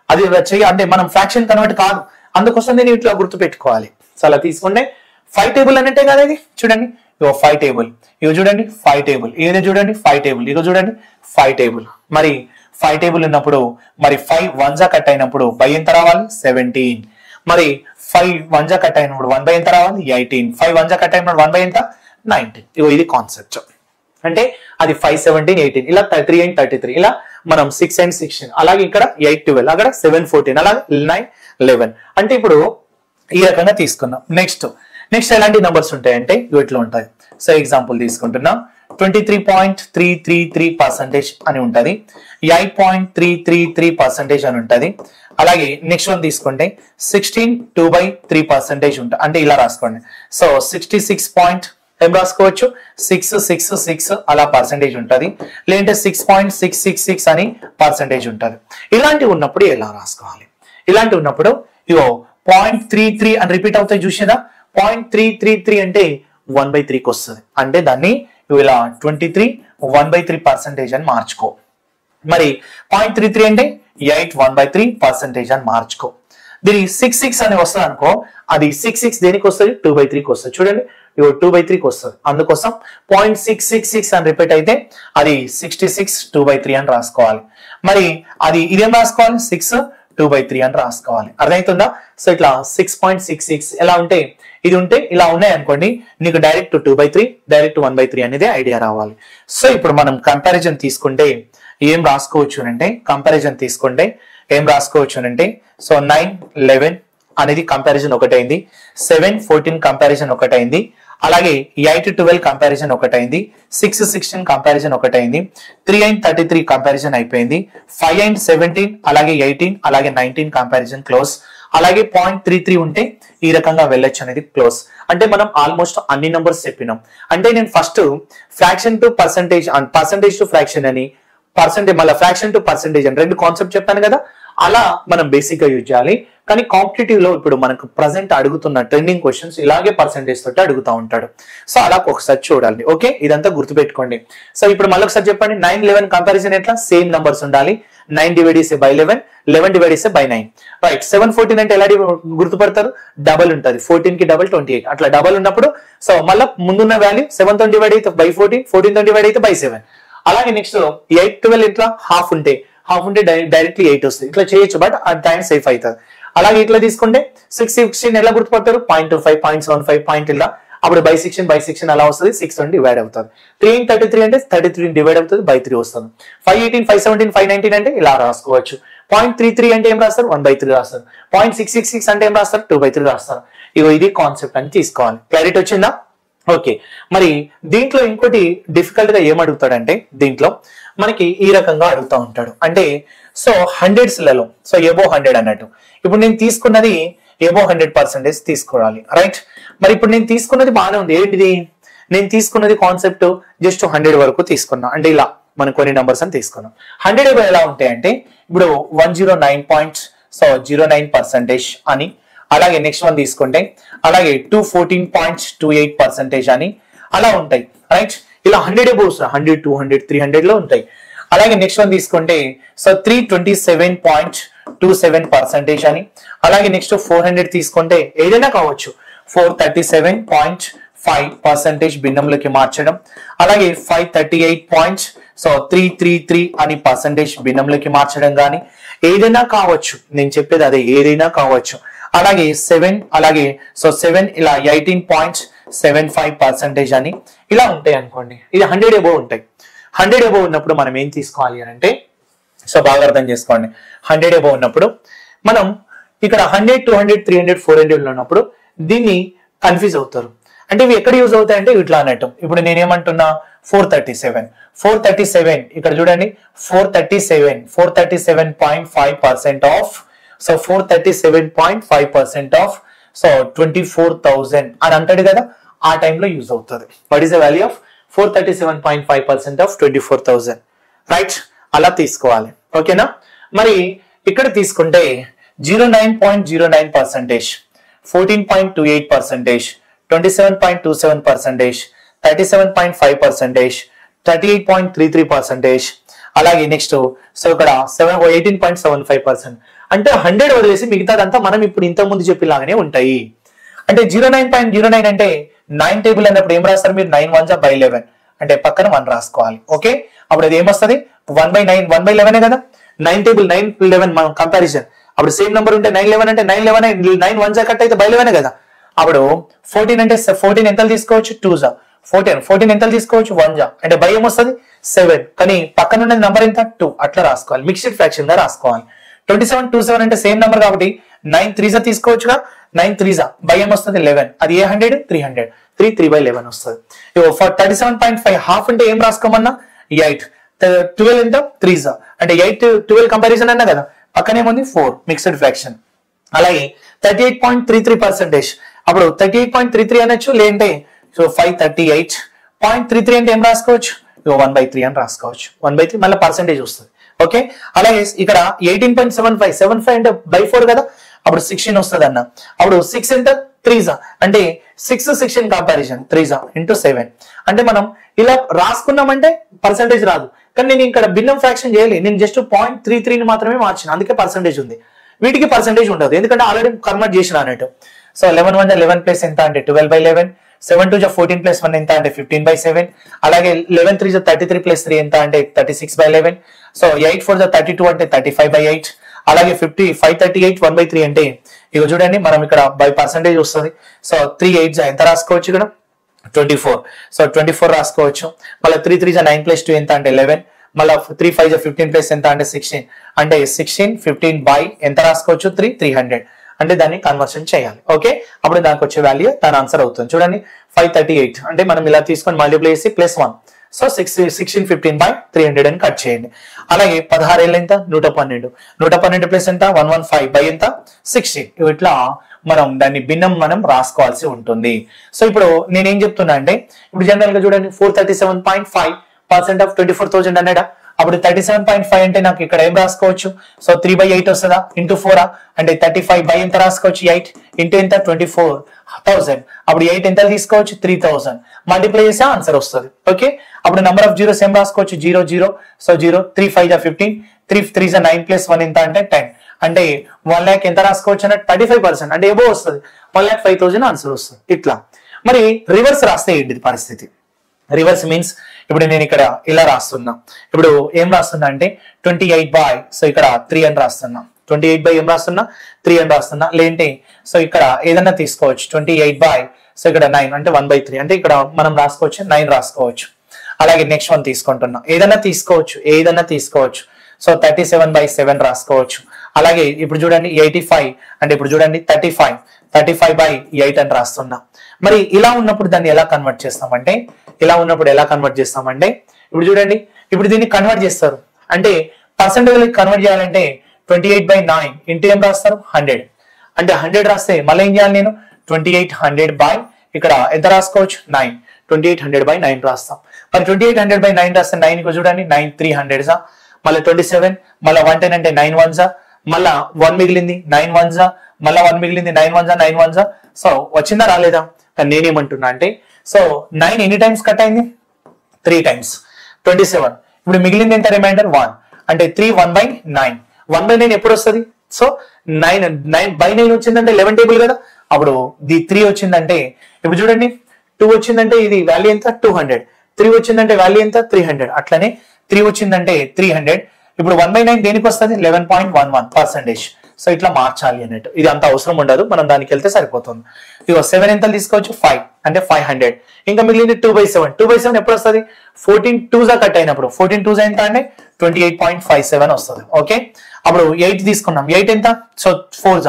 అది అంటే మనం ఫ్రాక్షన్ కన్వర్ట్ కాదు, అందుకోసం నేను ఇట్లా గుర్తు పెట్టుకోవాలి. సో అలా తీసుకుంటే 5 టేబుల్ అన్నట్టే కదా ఇది. చూడండి, ఇగో 5 టేబుల్, ఇగో చూడండి 5 టేబుల్, ఇదే చూడండి 5 టేబుల్, ఇగో చూడండి 5 టేబుల్. మరి 5 టేబుల్ ఉన్నప్పుడు మరి 5 వన్స్ కట్ అయినప్పుడు బై ఎంత రావాలి? 17. మరి 5 వన్స్ కట్ అయినప్పుడు 1 బై ఎంత రావాలి? 18. 5 వన్స్ కట్ అయినప్పుడు 1 బై ఎంత? 19. ఇగో ఇది కాన్సెప్ట్. అంటే అది 5, 17, 18, ఇలా 3 and 33, ఇలా మనం 6 and 16, అలాగే ఇక్కడ 8, 12, అక్కడ 7, 14, అలాగే 9, 11. అంటే ఇప్పుడు ఈ రకంగా తీసుకున్నాం. నెక్స్ట్ ఎలాంటి నంబర్స్ ఉంటాయంటే ఇట్లా ఉంటాయి. సో ఎగ్జాంపుల్ తీసుకుంటున్నా, 23.333% అని ఉంటది, 8.333% అని ఉంటది. అలాగే నెక్స్ట్ వన్ తీసుకుంటే 16 2/3% ఉంటుంది. అంటే ఇలా రాసుకోండి. సో 66 ఏం రాసుకోవచ్చు? 666 అలా పర్సెంటేజ్ ఉంటుంది, లేదంటే 6.666 అని పర్సెంటేజ్ ఉంటుంది. ఇలాంటివి ఉన్నప్పుడు ఎలా రాసుకోవాలి? ఇలాంటివి ఉన్నప్పుడు ఇగో 0.33 అని రిపీట్ అవుతాయి చూసేదా? 0.333 అంటే 1/3కి వస్తుంది. అంటే దాన్ని ఇలా 23 1/3% అని మార్చుకో. మరి 0.33 అంటే 8 1/3% అని మార్చుకో. దీని 66 అని వస్తుంది అనుకో, అది 66 దేనికి వస్తుంది? 2/3కి వస్తుంది. చూడండి, 2/3కి వస్తుంది. అందుకోసం 0.666 అని రిపీట్ అయితే అది 66 2/3 అని రాసుకోవాలి. మరి అది ఇదేం రాసుకోవాలి? 6 2/3 అని రాసుకోవాలి. అర్థమవుతుందా? సో ఇట్లా 6.66 ఎలా ఉంటే ఇది ఉంటే ఇలా ఉన్నాయి అనుకోండి, నీకు డైరెక్ట్ 2/3 డైరెక్ట్ 1/3 అనేది ఐడియా రావాలి. సో ఇప్పుడు మనం కంపారిజన్ తీసుకుంటే ఏం రాసుకోవచ్చు అంటే, సో 9 11 అనేది కంపారిజన్ ఒకటైంది, 7 14 కంపారిజన్ ఒకటైంది, అలాగే 8 12 కంపారిజన్ ఒకటైంది, 6 16 కంపారిజన్ ఒకటైంది, 3 and 33 కంపారిజన్ అయిపోయింది, 5 and 17 అలాగే 18 అలాగే 19 కంపారిజన్ క్లోజ్. అలాగే 0.33 ఉంటే ఈ రకంగా వెళ్ళొచ్చు అనేది క్లోజ్. అంటే మనం ఆల్మోస్ట్ అన్ని నంబర్స్ చెప్పినాం. అంటే నేను first fraction to percentage, percentage to fraction అని, పర్సెంటేజ్ మళ్ళీ ఫ్రాక్షన్ టు పర్సెంటేజ్ అని రెండు కాన్సెప్ట్ చెప్పాను కదా, అలా మనం బేసిక్ గా యూజ్ చేయాలి. కానీ కాంపిటేటివ్ లో ఇప్పుడు మనకు ప్రజెంట్ అడుగుతున్న ట్రెండింగ్ క్వశ్చన్స్ ఇలాగే పర్సెంటేజ్ తోటి అడుగుతూ ఉంటాడు. సో అలా ఒకసారి చూడాలి. ఓకే, ఇదంతా గుర్తుపెట్టుకోండి. సో ఇప్పుడు మళ్ళీ ఒకసారి చెప్పండి, 9 11 కంపారిజన్ ఎట్లా? సేమ్ నంబర్స్ ఉండాలి. 9 డివైడ్ చేస్తే బై 11, 11 డివైడ్ చేస్తే బై 9. రైట్, 7 14 అంటే ఎలా గుర్తుపడతారు? డబల్ ఉంటుంది, 14 కి డబల్ 28, అట్లా డబల్ ఉన్నప్పుడు సో మళ్ళీ ముందున్న వాల్యూ 7 తో డివైడ్ అయితే బై 14, 14 తో డివైడ్ అయితే బై 7. అలాగే నెక్స్ట్ 8 12 ఇట్లా హాఫ్ ఉంటే డైరెక్ట్లీ 8 వస్తుంది. ఇట్లా చేయొచ్చు, బట్ ఆ టైం సేఫ్ అవుతుంది. అలాగే ఇట్లా తీసుకుంటే 6 16 ఎలా గుర్తుపడతారు? 0.25 0.75 పాయింట్ ఇలా, అప్పుడు బై 16 అలా వస్తుంది, 6 తో డివైడ్ అవుతుంది. 3 and 33 అంటే 33 డివైడ్ అవుతుంది, బై 3 వస్తుంది. 5 18 5 17 5 19 అంటే ఇలా రాసుకోవచ్చు. 0.33 అంటే ఏం రాస్తారు? 1/3 రాస్తారు. 0.666 అంటే ఏం రాస్తారు? 2/3 రాస్తారు. ఇగో ఇది కాన్సెప్ట్ అని తీసుకోవాలి. క్లారిటీ వచ్చిందా? ఓకే, మరి దీంట్లో ఇంకోటి డిఫికల్ట్ గా ఏం అడుగుతాడంటే, దీంట్లో మనకి ఈ రకంగా అడుగుతూ ఉంటాడు. అంటే సో 100sలలో సో ఎబో 100 అన్నట్టు. ఇప్పుడు నేను తీసుకున్నది ఎబో 100% తీసుకోవాలి. రైట్, మరి ఇప్పుడు నేను తీసుకున్నది బాగానే ఉంది. ఏంటిది? నేను తీసుకున్నది కాన్సెప్ట్ జస్ట్ 100 వరకు తీసుకున్నా. అంటే ఇలా మనం కొన్ని నంబర్స్ అని తీసుకున్నాం. 100 ఎబో ఎలా ఉంటాయంటే, ఇప్పుడు 109.09% అని, అలాగే నెక్స్ట్ వన్ తీసుకుంటే అలాగే 214.28% అని అలా ఉంటాయి. రైట్, ఇలా 100 ఎబోవ్స్ 100 200 300 లో ఉంటాయి. అలాగే నెక్స్ట్ వన్ తీసుకుంటే సో 327.27% అని, అలాగే నెక్స్ట్ 400 తీసుకుంటే ఏదైనా కావచ్చు 437.5% భిన్నంలోకి మార్చడం, అలాగే 538.333 అని పర్సెంటేజ్ భిన్నంలోకి మార్చడం కానీ ఏదైనా కావచ్చు. నేను చెప్పేది అదే, ఏదైనా కావచ్చు. అలాగే 7 అలాగే సో 7 ఇలా 18.75% అని ఇలా ఉంటాయి అనుకోండి. ఇది 100 ఎబోవ్ ఉంటాయి. 100 ఎబోవ్ ఉన్నప్పుడు మనం ఏం తీసుకోవాలి అని అంటే, సో బాగా అర్థం చేసుకోండి. 100 ఎబోవ్ ఉన్నప్పుడు మనం ఇక్కడ 100 200 300 400 ఉన్నప్పుడు దీన్ని కన్ఫ్యూజ్ అవుతారు. అంటే ఇవి ఎక్కడ యూజ్ అవుతాయంటే ఇట్లా అన్నట్టు. ఇప్పుడు నేనేమంటున్నా 437 ఇక్కడ చూడండి 437.5% ఆఫ్. సో 437.5% ఆఫ్ సో 24,000 అని అంటాడు కదా, ఆ టైంలో యూజ్ అవుతుంది. What is the value of 437.5% of 24,000, right? అలా తీసుకోవాలి, ఓకేనా? మరి ఇక్కడ తీసుకుంటే 09.09%, 14.28%, 27.27%, 37.5%, 38.33%, అలాగే నెక్స్ట్ సో ఇక్కడ 18.75%. అంటే 100 వదిలేసి మిగతాదంతా మనం ఇప్పుడు ఇంత ముందు చెప్పిలాగానే ఉంటాయి. అంటే 09.09 అంటే 9 టేబుల్ అన్నప్పుడు ఏం రాస్తారు మీరు? 9 1 by 11 అంటే పక్కన 1 రాసుకోవాలి, ఓకే? అప్పుడు అది ఏమొస్తుంది? 1/9 1/11 కదా. 9 టేబుల్ 9 11 మనం కంపారిజన్, అప్పుడు సేమ్ నెంబర్ ఉంటే 9 11 అంటే 9 11 9 1 కట్ అయితే by 11 కదా. అప్పుడు 14 అంటే 14 ఎంతలు తీసుకోవచ్చు? 2 14 ఎంతలు తీసుకోవచ్చు? 1 అంటే బై ఏమొస్తుంది? 7. కానీ పక్కన ఉన్న నెంబర్ ఎంత? 2. అట్లా రాసుకోవాలి, మిక్స్డ్ ఫ్రాక్షన్ గా రాసుకోవాలి. 27 27 అంటే సేమ్ నెంబర్ కాబట్టి 9 3 తీసుకోవచ్చుగా. 9 3 బై ఏమొస్తుంది? 11. అది ఏ 100? 300. 3/11 వస్తుంది. 37.5 హాఫ్ అంటే ఏం రాసుకోమన్నా? 8. 12 ఎంత? 3 అంటే 8 12 కంపారిజన్ అన్నా కదా, పక్కనేముంది 4 మిక్స్డ్ ఫ్రాక్షన్. అలాగే 38.33%, అప్పుడు 38.33 అనొచ్చు, లేదంటే సో 538.33 అంటే ఏం రాసుకోవచ్చు? 1/3 అని రాసుకోవచ్చు. 1/3 మళ్ళీ పర్సెంటేజ్ వస్తుంది, ఓకే? అలాగే ఇక్కడ 18.75 అంటే by 4 కదా, అప్పుడు 16 వస్తుంది అన్న. అప్పుడు 6 ఎంత? 3 అంటే 6 16 కంపారిజన్ 3 into 7 అంటే మనం ఇలా రాసుకున్నామంటే పర్సెంటేజ్ రాదు. కానీ నేను ఇక్కడ భిన్నం ఫ్రాక్షన్ చేయలేదు, నేను జస్ట్ 0.33 మాత్రమే మార్చిన, అందుకే పర్సెంటేజ్ ఉంది. వీటికి పర్సెంటేజ్ ఉండదు, ఎందుకంటే ఆల్రెడీ కన్వర్ట్ చేసిన అన్నట్టు. సో 11 1 11 ప్లస్ ఎంత అంటే 12/11, 7 2 14 ప్లస్ 1 ఎంత అంటే 15/7, అలాగే 11 3 33 ప్లస్ 3 ఎంత అంటే 36/11, సో 8 4 32 అంటే 35/8, అలాగే 538 1/3 అంటే ఇక చూడండి మనం ఇక్కడ బై పర్సెంటేజ్ వస్తుంది. సో 3 8 ఎంత రాసుకోవచ్చు ఇక్కడ? 24. సో 24 రాసుకోవచ్చు. మళ్ళీ 3 3 9 ప్లస్ 2 ఎంత అంటే 11, మళ్ళీ 3 5 15 ప్లస్ ఎంత అంటే 16 అంటే 16 15 బై ఎంత రాసుకోవచ్చు? 300 అంటే దాన్ని కన్వర్షన్ చేయాలి, ఓకే? అప్పుడు దానికి వచ్చే వాల్యూ దాని ఆన్సర్ అవుతుంది. చూడండి 538 అంటే మనం ఇలా తీసుకొని మల్టిప్లై చేసి +1, సో 16 15 by 300 అని కట్ చేయండి. అలాగే 16 ఏళ్ళు ఎంత? 112 ప్లస్ ఎంత? 115 బై ఎంత? 16. ఇట్లా మనం దాన్ని భిన్నం మనం రాసుకోవాల్సి ఉంటుంది. సో ఇప్పుడు నేనేం చెప్తున్నా అంటే ఇప్పుడు జనరల్ గా చూడండి 437.5% ఆఫ్ 24,000 అన్నాడా, అప్పుడు 37.5 అంటే నాకు ఇక్కడ ఏం రాసుకోవచ్చు? సో 3/8 వస్తుందా? ఇంటూ 4 అంటే 35 బై ఎంత రాసుకోవచ్చు? 8 ఇంటూ ఎంత? 24,000. అప్పుడు 8 ఎంత తీసుకోవచ్చు? 3,000 మల్టిప్లై చేస్తే ఆన్సర్ వస్తుంది, ఓకే? అప్పుడు నెంబర్ ఆఫ్ జీరోస్ ఏం రాసుకోవచ్చు? 0 0. సో 0 3 5 15, 3 3 9 ప్లస్ 1 ఎంత అంటే 10 అంటే 1 lakh ఎంత రాసుకోవచ్చు అంటే 35% అంటే ఎబో వస్తుంది. 1,05,000 ఆన్సర్ వస్తుంది. ఇట్లా మరి రివర్స్ రాస్తే ఏంటి పరిస్థితి? రివర్స్ మీన్స్ ఇప్పుడు నేను ఇక్కడ ఇలా రాస్తున్నా, ఇప్పుడు ఏం రాస్తున్నా అంటే 28 బై సో ఇక్కడ 3 అని రాస్తున్నా, 28 బై ఏం రాస్తున్నా? 3 అని రాస్తున్నా. లేంటే సో ఇక్కడ ఏదన్నా తీసుకోవచ్చు 28 బై సో ఇక్కడ 9 అంటే 1/3 అంటే ఇక్కడ మనం రాసుకోవచ్చు 9 రాసుకోవచ్చు. అలాగే నెక్స్ట్ వన్ తీసుకుంటున్నా, ఏదన్నా తీసుకోవచ్చు సో 37/7 రాసుకోవచ్చు. అలాగే ఇప్పుడు చూడండి 85 అంటే ఇప్పుడు చూడండి 35/8 అని రాస్తున్నా. మరి ఇలా ఉన్నప్పుడు దాన్ని ఎలా కన్వర్ట్ చేస్తామంటే ఇప్పుడు చూడండి ఇప్పుడు దీన్ని కన్వర్ట్ చేస్తారు అంటే పర్సెంటేజ్ కన్వర్ట్ చేయాలంటే 28/9 ఇంటూ ఏం రాస్తారు? 100 అంటే 100 రాస్తే మళ్ళీ ఏం చేయాలి? నేను 2800 బై ఇక్కడ ఎంత రాసుకోవచ్చు? 9. 2800/9 రాస్తాం. మరి 2800/9 రాస్తే 9 చూడండి 9 300 మళ్ళీ 27 మళ్ళీ 110 అంటే 9 1 మళ్ళా 1 మిగిలింది 9 1 మళ్ళీ 1 మిగిలింది 9 1 9 1 సో వచ్చిందా రాలేదా? కానీ నేనేమంటున్నా అంటే సో 9 ఎన్ని టైమ్స్ కట్ అయింది? 3 టైమ్స్ 27. ఇప్పుడు మిగిలింది ఎంత? రిమైండర్ 1 అంటే 3 1/9. 1/9 ఎప్పుడు వస్తుంది? సో 9/9 వచ్చిందంటే 11 టేబుల్ కదా, అప్పుడు 3 వచ్చిందంటే ఇప్పుడు చూడండి 2 వచ్చిందంటే ఇది వాల్యూ ఎంత? 200. 3 వచ్చిందంటే వాల్యూ ఎంత? 300. అట్లనే 3 వచ్చిందంటే 300. ఇప్పుడు 1/9 దేనికి వస్తుంది? 11.11%. సో ఇట్లా మార్చాలి అన్నట్టు. ఇది అంత అవసరం ఉండదు, మనం దానికి వెళ్తే సరిపోతుంది. ఇగో 7 ఎంత తీసుకోవచ్చు? 5 అంటే 500. ఇంకా మిగిలింది 2/7. 2/7 ఎప్పుడు వస్తుంది? 14 2s కట్ అయినప్పుడు 14 2s ఎంత అంటే 28.57 వస్తుంది, ఓకే? అప్పుడు 8 తీసుకున్నాం, 8 ఎంత? సో 4s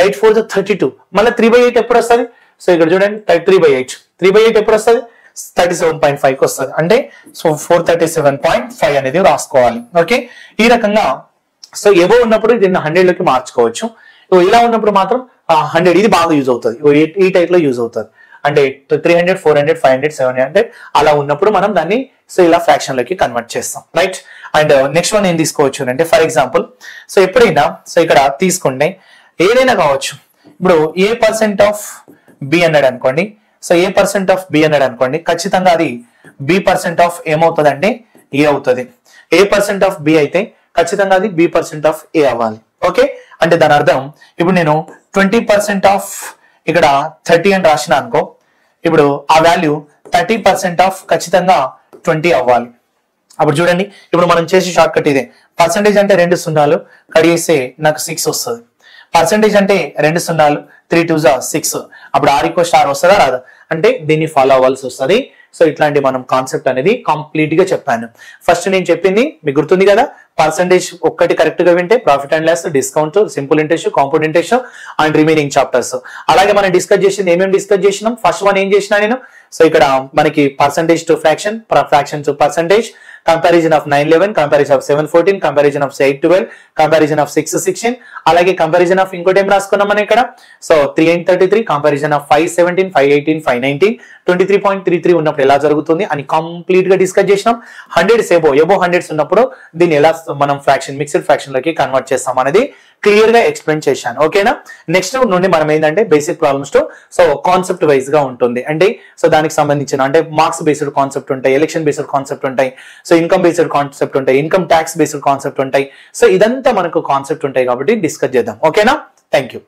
8 4 32, మళ్ళీ 3/8 ఎప్పుడు వస్తుంది? సో ఇక్కడ చూడండి 3/8 ఎప్పుడు వస్తుంది? 37.5 వస్తుంది. అంటే సో 437.5 అనేది రాసుకోవాలి. ఓకే, ఈ రకంగా సో ఎబో ఉన్నప్పుడు దీన్ని 100 లోకి మార్చుకోవచ్చు. ఇలా ఉన్నప్పుడు మాత్రం 100 ఇది బాగా యూజ్ అవుతుంది. ఈ టైప్ లో యూజ్ అవుతుంది. అంటే 300 400 500 700 అలా ఉన్నప్పుడు మనం దాన్ని సో ఇలా ఫ్రాక్షన్ లోకి కన్వర్ట్ చేస్తాం, రైట్? అండ్ నెక్స్ట్ వన్ ఏం తీసుకోవచ్చు అంటే ఫర్ ఎగ్జాంపుల్ సో ఎప్పుడైనా సో ఇక్కడ తీసుకుంటే ఏదైనా కావచ్చు. ఇప్పుడు A% ఆఫ్ B అన్నాడు అనుకోండి. సో A% ఆఫ్ B అన్నాడు అనుకోండి, ఖచ్చితంగా అది B% ఆఫ్ ఏమవుతుంది అంటే A అవుతుంది. A% ఆఫ్ B అయితే ఖచ్చితంగా అది B% ఆఫ్ A అవ్వాలి. ఓకే, అంటే దాని అర్థం ఇప్పుడు నేను 20% ఆఫ్ ఇక్కడ 30 అని రాసిన అనుకో, ఇప్పుడు ఆ వాల్యూ 30% ఆఫ్ ఖచ్చితంగా 20 అవ్వాలి. అప్పుడు చూడండి, ఇప్పుడు మనం చేసే షార్ట్ కట్ ఇదే. పర్సంటేజ్ అంటే 2 సున్నాలు కడిగేస్తే నాకు 6 వస్తుంది. పర్సంటేజ్ అంటే 2 సున్నాలు 3 2 6, అప్పుడు R = R వస్తుందా రాదా? అంటే దీన్ని ఫాలో అవ్వాల్సి వస్తుంది. సో ఇట్లాంటి మనం కాన్సెప్ట్ అనేది కంప్లీట్ గా చెప్పాను. ఫస్ట్ నేను చెప్పింది మీకు గుర్తుంది కదా, పర్సంటేజ్ ఒక్కటి కరెక్ట్ గా వింటే profit and loss, discount, simple interest, compound interest and remaining chapters. అలాగే మనం డిస్కస్ చేసింది ఏమేమి డిస్కస్ చేసినాం? ఫస్ట్ వన్ ఏం చేసినా నేను, సో ఇక్కడ మనకి percentage to fraction, fraction to percentage, comparison of 911, comparison of 714, comparison of 812, comparison of 616, అలాగే కంపారిజన్ ఆఫ్ ఇంకోటి ఏం రాసుకున్నాం మనం ఇక్కడ, సో 333, కంపారిజన్ ఆఫ్ 517, 518, 519, 23.33 ఉన్నప్పుడు ఎలా జరుగుతుంది అని కంప్లీట్ గా డిస్కస్ చేసినాం. 100 ఎబో 100 ఉన్నప్పుడు దీన్ని ఎలా మనం ఫ్రాక్షన్, మిక్స్డ్ ఫ్రాక్షన్ లోకి కన్వర్ట్ చేస్తాం అనేది క్లియర్ గా ఎక్స్ప్లెయిన్ చేశాను. ఓకేనా? నెక్స్ట్ నుండి మనం ఏంటంటే బేసిక్ ప్రాబ్లమ్స్ తో సో కాన్సెప్ట్ వైజ్ గా ఉంటుంది. అంటే సో దానికి సంబంధించిన అంటే మార్క్స్ బేస్డ్ కాన్సెప్ట్ ఉంటాయి, ఎలక్షన్ బేస్డ్ కాన్సెప్ట్ ఉంటాయి, సో ఇన్కమ్ బేస్డ్ కాన్సెప్ట్ ఉంటాయి, ఇన్కమ్ ట్యాక్స్ బేస్డ్ కాన్సెప్ట్ ఉంటాయి. సో ఇదంతా మనకు కాన్సెప్ట్ ఉంటాయి కాబట్టి డిస్కస్ చేద్దాం. ఓకేనా? Thank you.